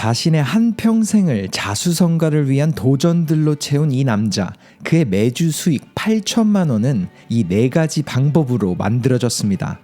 자신의 한평생을 자수성가를 위한 도전들로 채운 이 남자, 그의 매주 수익 8천만 원은 이 4가지 방법으로 만들어졌습니다.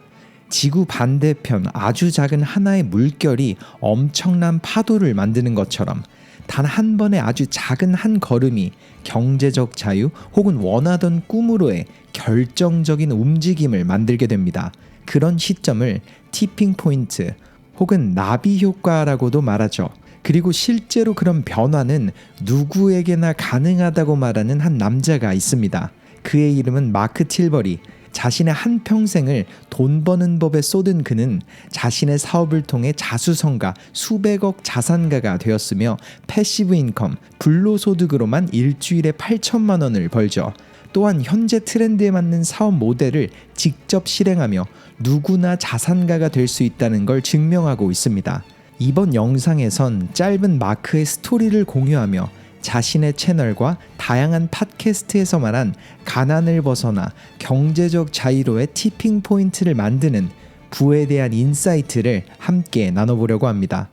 지구 반대편 아주 작은 하나의 물결이 엄청난 파도를 만드는 것처럼 단 한 번의 아주 작은 한 걸음이 경제적 자유 혹은 원하던 꿈으로의 결정적인 움직임을 만들게 됩니다. 그런 시점을 티핑 포인트 혹은 나비 효과라고도 말하죠. 그리고 실제로 그런 변화는 누구에게나 가능하다고 말하는 한 남자가 있습니다. 그의 이름은 마크 틸버리. 자신의 한평생을 돈 버는 법에 쏟은 그는 자신의 사업을 통해 자수성가 수백억 자산가가 되었으며 패시브 인컴, 불로소득으로만 일주일에 8천만 원을 벌죠. 또한 현재 트렌드에 맞는 사업 모델을 직접 실행하며 누구나 자산가가 될 수 있다는 걸 증명하고 있습니다. 이번 영상에선 짧은 마크의 스토리를 공유하며 자신의 채널과 다양한 팟캐스트에서 말한 가난을 벗어나 경제적 자유로의 티핑 포인트를 만드는 부에 대한 인사이트를 함께 나눠보려고 합니다.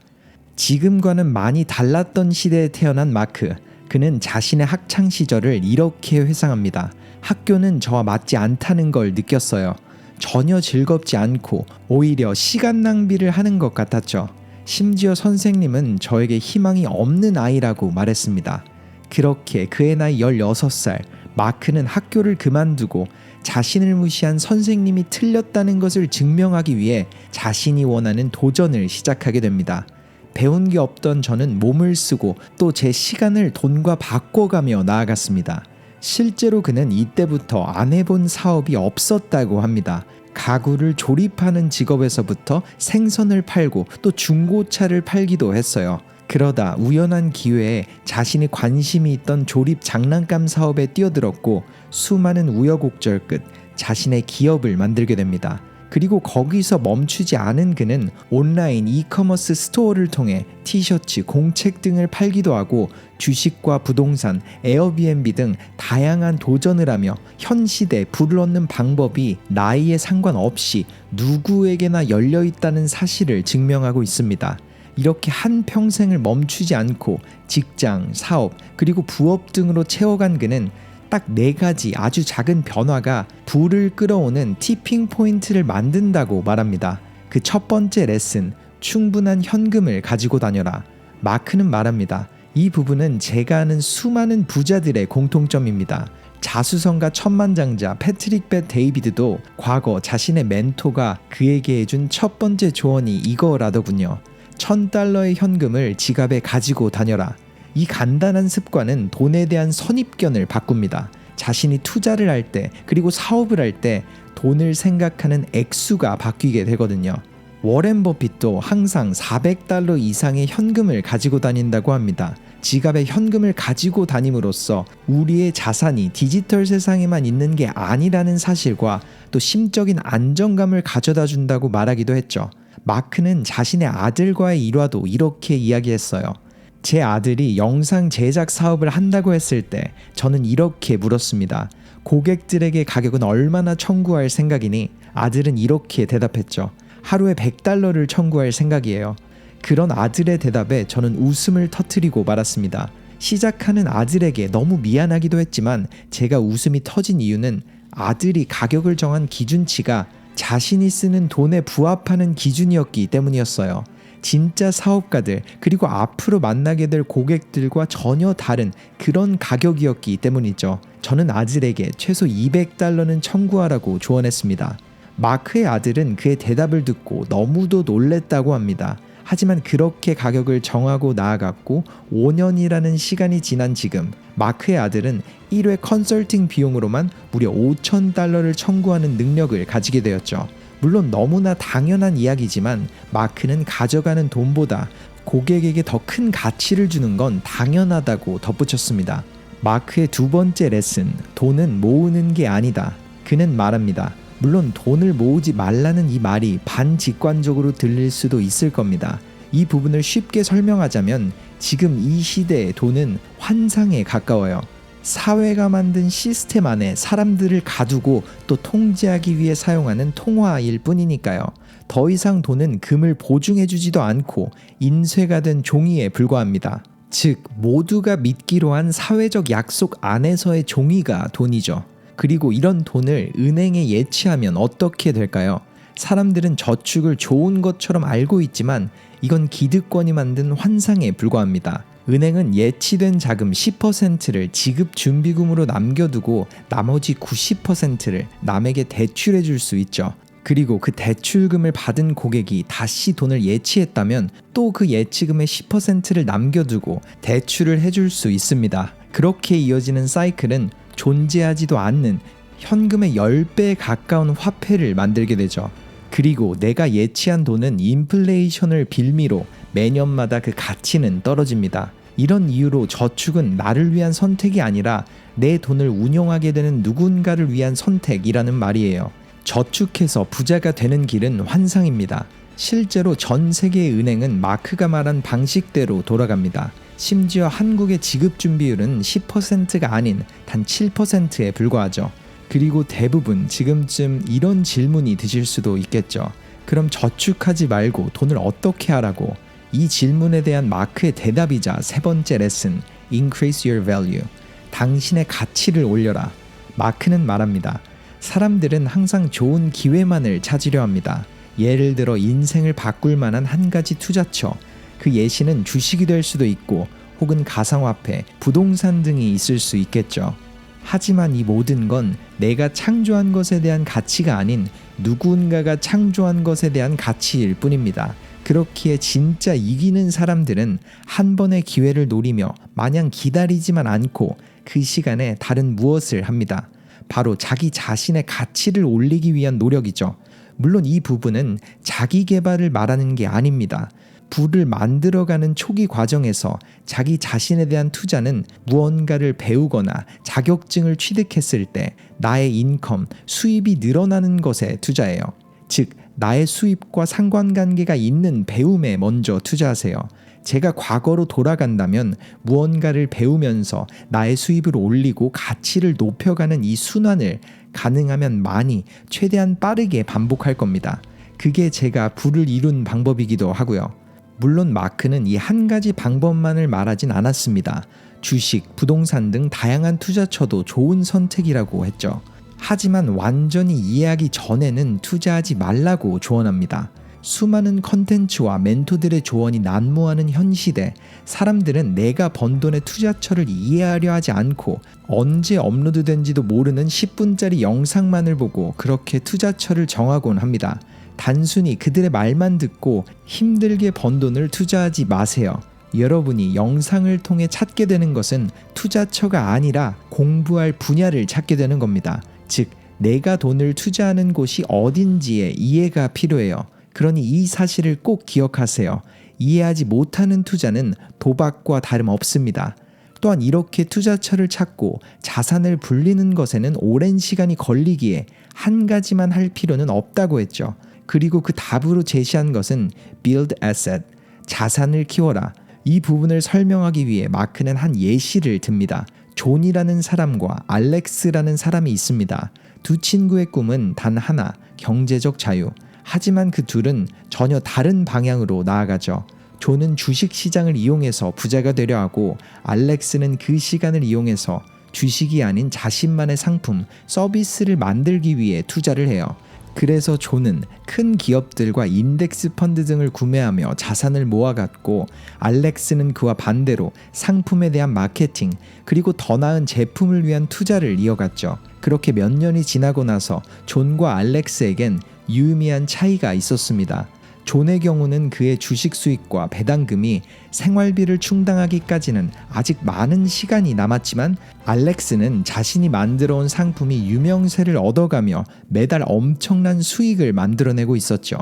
지금과는 많이 달랐던 시대에 태어난 마크. 그는 자신의 학창 시절을 이렇게 회상합니다. 학교는 저와 맞지 않다는 걸 느꼈어요. 전혀 즐겁지 않고 오히려 시간 낭비를 하는 것 같았죠. 심지어 선생님은 저에게 희망이 없는 아이라고 말했습니다. 그렇게 그의 나이 16살, 마크는 학교를 그만두고 자신을 무시한 선생님이 틀렸다는 것을 증명하기 위해 자신이 원하는 도전을 시작하게 됩니다. 배운 게 없던 저는 몸을 쓰고 또 제 시간을 돈과 바꿔가며 나아갔습니다. 실제로 그는 이때부터 안 해본 사업이 없었다고 합니다. 가구를 조립하는 직업에서부터 생선을 팔고 또 중고차를 팔기도 했어요. 그러다 우연한 기회에 자신이 관심이 있던 조립 장난감 사업에 뛰어들었고 수많은 우여곡절 끝 자신의 기업을 만들게 됩니다. 그리고 거기서 멈추지 않은 그는 온라인 이커머스 스토어를 통해 티셔츠, 공책 등을 팔기도 하고 주식과 부동산, 에어비앤비 등 다양한 도전을 하며 현 시대 부를 얻는 방법이 나이에 상관없이 누구에게나 열려있다는 사실을 증명하고 있습니다. 이렇게 한 평생을 멈추지 않고 직장, 사업, 그리고 부업 등으로 채워간 그는 딱 4가지 아주 작은 변화가 부를 끌어오는 티핑 포인트를 만든다고 말합니다. 그 첫 번째 레슨, 충분한 현금을 가지고 다녀라. 마크는 말합니다. 이 부분은 제가 아는 수많은 부자들의 공통점입니다. 자수성가 천만장자 패트릭 벳 데이비드도 과거 자신의 멘토가 그에게 해준 첫 번째 조언이 이거라더군요. $1,000의 현금을 지갑에 가지고 다녀라. 이 간단한 습관은 돈에 대한 선입견을 바꿉니다. 자신이 투자를 할 때 그리고 사업을 할 때 돈을 생각하는 액수가 바뀌게 되거든요. 워렌 버핏도 항상 $400 이상의 현금을 가지고 다닌다고 합니다. 지갑에 현금을 가지고 다님으로써 우리의 자산이 디지털 세상에만 있는 게 아니라는 사실과 또 심적인 안정감을 가져다 준다고 말하기도 했죠. 마크는 자신의 아들과의 일화도 이렇게 이야기했어요. 제 아들이 영상 제작 사업을 한다고 했을 때 저는 이렇게 물었습니다. 고객들에게 가격은 얼마나 청구할 생각이니? 아들은 이렇게 대답했죠. 하루에 $100를 청구할 생각이에요. 그런 아들의 대답에 저는 웃음을 터뜨리고 말았습니다. 시작하는 아들에게 너무 미안하기도 했지만 제가 웃음이 터진 이유는 아들이 가격을 정한 기준치가 자신이 쓰는 돈에 부합하는 기준이었기 때문이었어요. 진짜 사업가들 그리고 앞으로 만나게 될 고객들과 전혀 다른 그런 가격이었기 때문이죠. 저는 아들에게 최소 $200는 청구하라고 조언했습니다. 마크의 아들은 그의 대답을 듣고 너무도 놀랬다고 합니다. 하지만 그렇게 가격을 정하고 나아갔고 5년이라는 시간이 지난 지금 마크의 아들은 1회 컨설팅 비용으로만 무려 $5,000를 청구하는 능력을 가지게 되었죠. 물론 너무나 당연한 이야기지만 마크는 가져가는 돈보다 고객에게 더 큰 가치를 주는 건 당연하다고 덧붙였습니다. 마크의 두 번째 레슨, 돈은 모으는 게 아니다. 그는 말합니다. 물론 돈을 모으지 말라는 이 말이 반직관적으로 들릴 수도 있을 겁니다. 이 부분을 쉽게 설명하자면 지금 이 시대의 돈은 환상에 가까워요. 사회가 만든 시스템 안에 사람들을 가두고 또 통제하기 위해 사용하는 통화일 뿐이니까요. 더 이상 돈은 금을 보증해주지도 않고 인쇄가 된 종이에 불과합니다. 즉 모두가 믿기로 한 사회적 약속 안에서의 종이가 돈이죠. 그리고 이런 돈을 은행에 예치하면 어떻게 될까요? 사람들은 저축을 좋은 것처럼 알고 있지만 이건 기득권이 만든 환상에 불과합니다. 은행은 예치된 자금 10%를 지급 준비금으로 남겨두고 나머지 90%를 남에게 대출해 줄 수 있죠. 그리고 그 대출금을 받은 고객이 다시 돈을 예치했다면 또 그 예치금의 10%를 남겨두고 대출을 해줄 수 있습니다. 그렇게 이어지는 사이클은 존재하지도 않는 현금의 10배에 가까운 화폐를 만들게 되죠. 그리고 내가 예치한 돈은 인플레이션을 빌미로 매년마다 그 가치는 떨어집니다. 이런 이유로 저축은 나를 위한 선택이 아니라 내 돈을 운용하게 되는 누군가를 위한 선택이라는 말이에요. 저축해서 부자가 되는 길은 환상입니다. 실제로 전 세계의 은행은 마크가 말한 방식대로 돌아갑니다. 심지어 한국의 지급준비율은 10%가 아닌 단 7%에 불과하죠. 그리고 대부분 지금쯤 이런 질문이 드실 수도 있겠죠. 그럼 저축하지 말고 돈을 어떻게 하라고? 이 질문에 대한 마크의 대답이자 세 번째 레슨, Increase your value. 당신의 가치를 올려라. 마크는 말합니다. 사람들은 항상 좋은 기회만을 찾으려 합니다. 예를 들어 인생을 바꿀 만한 한 가지 투자처. 그 예시는 주식이 될 수도 있고 혹은 가상화폐, 부동산 등이 있을 수 있겠죠. 하지만 이 모든 건 내가 창조한 것에 대한 가치가 아닌 누군가가 창조한 것에 대한 가치일 뿐입니다. 그렇기에 진짜 이기는 사람들은 한 번의 기회를 노리며 마냥 기다리지만 않고 그 시간에 다른 무엇을 합니다. 바로 자기 자신의 가치를 올리기 위한 노력이죠. 물론 이 부분은 자기 개발을 말하는 게 아닙니다. 부를 만들어가는 초기 과정에서 자기 자신에 대한 투자는 무언가를 배우거나 자격증을 취득했을 때 나의 인컴, 수입이 늘어나는 것에 투자해요. 즉, 나의 수입과 상관관계가 있는 배움에 먼저 투자하세요. 제가 과거로 돌아간다면 무언가를 배우면서 나의 수입을 올리고 가치를 높여가는 이 순환을 가능하면 많이, 최대한 빠르게 반복할 겁니다. 그게 제가 부를 이룬 방법이기도 하고요. 물론 마크는 이 한 가지 방법만을 말하진 않았습니다. 주식, 부동산 등 다양한 투자처도 좋은 선택이라고 했죠. 하지만 완전히 이해하기 전에는 투자하지 말라고 조언합니다. 수많은 컨텐츠와 멘토들의 조언이 난무하는 현 시대, 사람들은 내가 번 돈의 투자처를 이해하려 하지 않고 언제 업로드된지도 모르는 10분짜리 영상만을 보고 그렇게 투자처를 정하곤 합니다. 단순히 그들의 말만 듣고 힘들게 번 돈을 투자하지 마세요. 여러분이 영상을 통해 찾게 되는 것은 투자처가 아니라 공부할 분야를 찾게 되는 겁니다. 즉, 내가 돈을 투자하는 곳이 어딘지에 이해가 필요해요. 그러니 이 사실을 꼭 기억하세요. 이해하지 못하는 투자는 도박과 다름없습니다. 또한 이렇게 투자처를 찾고 자산을 불리는 것에는 오랜 시간이 걸리기에 한 가지만 할 필요는 없다고 했죠. 그리고 그 답으로 제시한 것은 build asset, 자산을 키워라. 이 부분을 설명하기 위해 마크는 한 예시를 듭니다. 존이라는 사람과 알렉스라는 사람이 있습니다. 두 친구의 꿈은 단 하나, 경제적 자유. 하지만 그 둘은 전혀 다른 방향으로 나아가죠. 존은 주식시장을 이용해서 부자가 되려 하고 알렉스는 그 시간을 이용해서 주식이 아닌 자신만의 상품, 서비스를 만들기 위해 투자를 해요. 그래서 존은 큰 기업들과 인덱스 펀드 등을 구매하며 자산을 모아갔고 알렉스는 그와 반대로 상품에 대한 마케팅 그리고 더 나은 제품을 위한 투자를 이어갔죠. 그렇게 몇 년이 지나고 나서 존과 알렉스에겐 유의미한 차이가 있었습니다. 존의 경우는 그의 주식 수익과 배당금이 생활비를 충당하기까지는 아직 많은 시간이 남았지만 알렉스는 자신이 만들어온 상품이 유명세를 얻어가며 매달 엄청난 수익을 만들어내고 있었죠.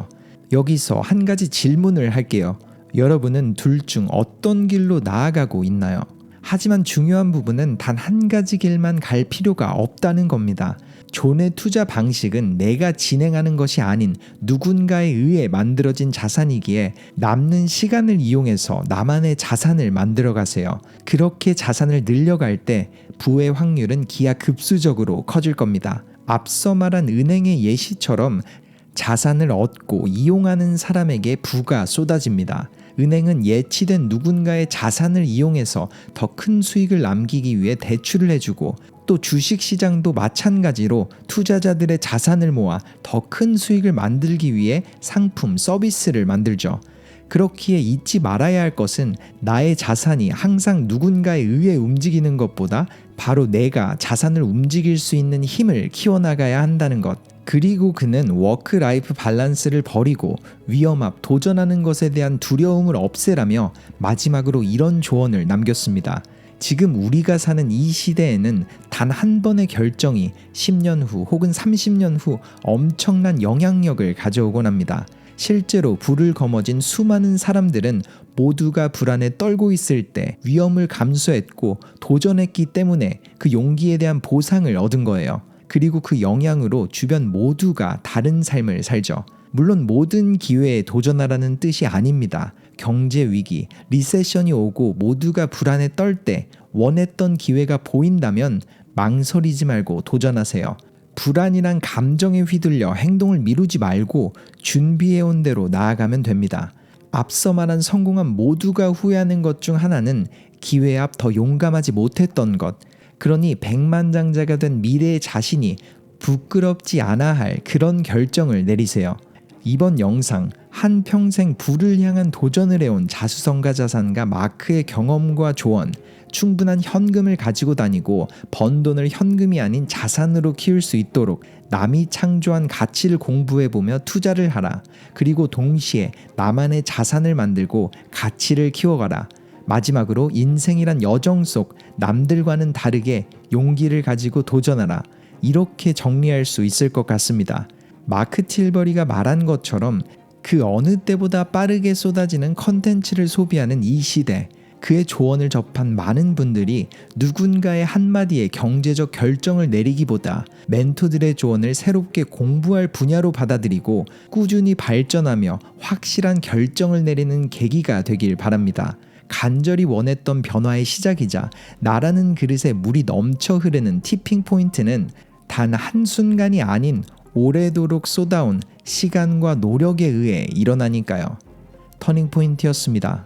여기서 한 가지 질문을 할게요. 여러분은 둘 중 어떤 길로 나아가고 있나요? 하지만 중요한 부분은 단 한 가지 길만 갈 필요가 없다는 겁니다. 존의 투자 방식은 내가 진행하는 것이 아닌 누군가에 의해 만들어진 자산이기에 남는 시간을 이용해서 나만의 자산을 만들어 가세요. 그렇게 자산을 늘려갈 때 부의 확률은 기하급수적으로 커질 겁니다. 앞서 말한 은행의 예시처럼 자산을 얻고 이용하는 사람에게 부가 쏟아집니다. 은행은 예치된 누군가의 자산을 이용해서 더 큰 수익을 남기기 위해 대출을 해주고, 또 주식시장도 마찬가지로 투자자들의 자산을 모아 더 큰 수익을 만들기 위해 상품, 서비스를 만들죠. 그렇기에 잊지 말아야 할 것은 나의 자산이 항상 누군가에 의해 움직이는 것보다 바로 내가 자산을 움직일 수 있는 힘을 키워나가야 한다는 것. 그리고 그는 워크라이프 밸런스를 버리고 위험 앞 도전하는 것에 대한 두려움을 없애라며 마지막으로 이런 조언을 남겼습니다. 지금 우리가 사는 이 시대에는 단 한 번의 결정이 10년 후 혹은 30년 후 엄청난 영향력을 가져오곤 합니다. 실제로 불을 거머쥔 수많은 사람들은 모두가 불안에 떨고 있을 때 위험을 감수했고 도전했기 때문에 그 용기에 대한 보상을 얻은 거예요. 그리고 그 영향으로 주변 모두가 다른 삶을 살죠. 물론 모든 기회에 도전하라는 뜻이 아닙니다. 경제 위기, 리세션이 오고 모두가 불안에 떨 때 원했던 기회가 보인다면 망설이지 말고 도전하세요. 불안이란 감정에 휘둘려 행동을 미루지 말고 준비해온 대로 나아가면 됩니다. 앞서 말한 성공한 모두가 후회하는 것 중 하나는 기회 앞 더 용감하지 못했던 것. 그러니 백만장자가 된 미래의 자신이 부끄럽지 않아 할 그런 결정을 내리세요. 이번 영상, 한평생 부를 향한 도전을 해온 자수성가 자산가 마크의 경험과 조언, 충분한 현금을 가지고 다니고 번 돈을 현금이 아닌 자산으로 키울 수 있도록 남이 창조한 가치를 공부해보며 투자를 하라. 그리고 동시에 나만의 자산을 만들고 가치를 키워가라. 마지막으로 인생이란 여정 속 남들과는 다르게 용기를 가지고 도전하라. 이렇게 정리할 수 있을 것 같습니다. 마크 틸버리가 말한 것처럼 그 어느 때보다 빠르게 쏟아지는 컨텐츠를 소비하는 이 시대, 그의 조언을 접한 많은 분들이 누군가의 한마디에 경제적 결정을 내리기보다 멘토들의 조언을 새롭게 공부할 분야로 받아들이고 꾸준히 발전하며 확실한 결정을 내리는 계기가 되길 바랍니다. 간절히 원했던 변화의 시작이자 나라는 그릇에 물이 넘쳐 흐르는 티핑 포인트는 단 한순간이 아닌 오래도록 쏟아온 시간과 노력에 의해 일어나니까요. 터닝 포인트였습니다.